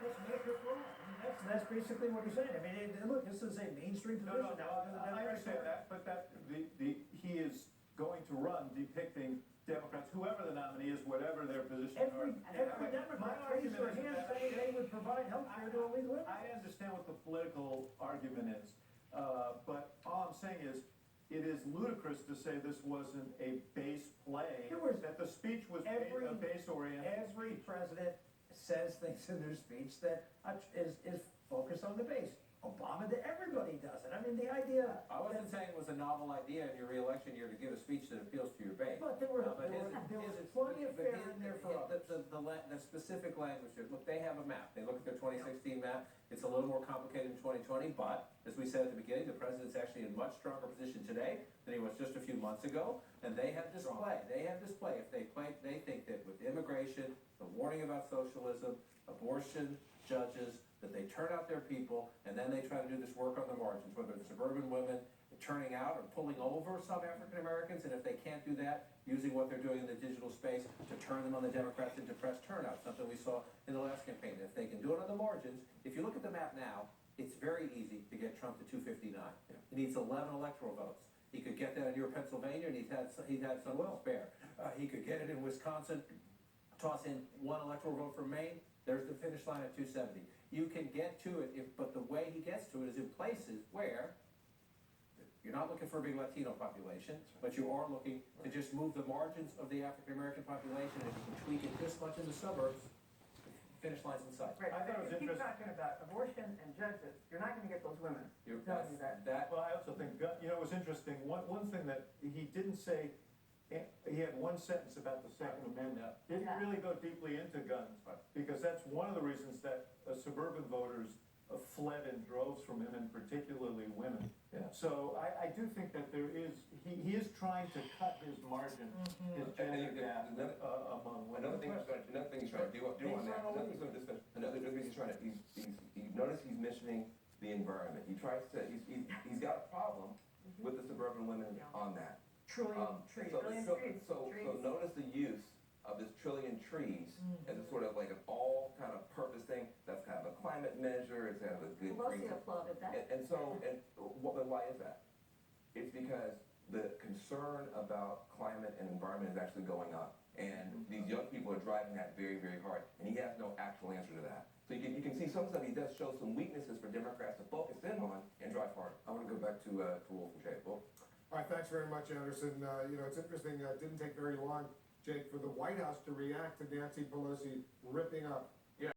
That's major fraud. I mean, that's basically what he's saying. I mean, look, this is a mainstream position. I understand that, but he is going to run depicting Democrats, whoever the nominee is, whatever their position every Democrat raised their hand saying they would provide health care to illegal immigrants. I understand what the political argument is, but all I'm saying is, it is ludicrous to say this wasn't a base play, that the speech was base-oriented. Every president says things in their speech that is focused on the base. Obama did, everybody does it. I mean, the idea... I wasn't saying it was a novel idea in your re-election year to give a speech that appeals to your base. But there was plenty of fair in there for others. The specific language, look, they have a map. They look at their 2016 map. It's a little more complicated in 2020, but as we said at the beginning, the president's actually in much stronger position today than he was just a few months ago. And they have this play. If they think that with immigration, the warning about socialism, abortion, judges, that they turn out their people, and then they try to do this work on the margins, whether it's suburban women turning out or pulling over some African Americans, and if they can't do that, using what they're doing in the digital space to turn them on the Democrats and depress turnout, something we saw in the last campaign. If they can do it on the margins, if you look at the map now, it's very easy to get Trump to 259. He needs 11 electoral votes. He could get that in your Pennsylvania, and he'd had some to spare. He could get it in Wisconsin, toss in one electoral vote from Maine. There's the finish line at 270. You can get to it, but the way he gets to it is in places where you're not looking for a big Latino population, but you are looking to just move the margins of the African American population, and if you can tweak it this much in the suburbs, finish line's in sight. Right. I thought it was Keep interesting. talking about abortion and judges. You're not going to get those women. Telling you that. Well, I also think, it was interesting, one thing that he didn't say, he had one sentence about the Second Amendment. Didn't really go deeply into guns, because that's one of the reasons that suburban voters fled in droves from him, and particularly women. Yeah. So I do think that he is trying to cut his margin, his gender gap among women. Another thing he's trying to do on that. You notice he's mentioning the environment. He's got a problem with the suburban women on that. Trillion trees. So notice the use of this trillion trees as a sort of like an all kind of purpose thing. That's kind of a climate measure. It's kind of a good green. And why is that? It's because the concern about climate and environment is actually going up. And these young people are driving that very, very hard. And he has no actual answer to that. So you can see some stuff he does show some weaknesses for Democrats to focus in on and drive hard. I want to go back to Wolf and Jay. Wolf? All right, thanks very much, Anderson. It's interesting, it didn't take very long, Jake, for the White House to react to Nancy Pelosi ripping up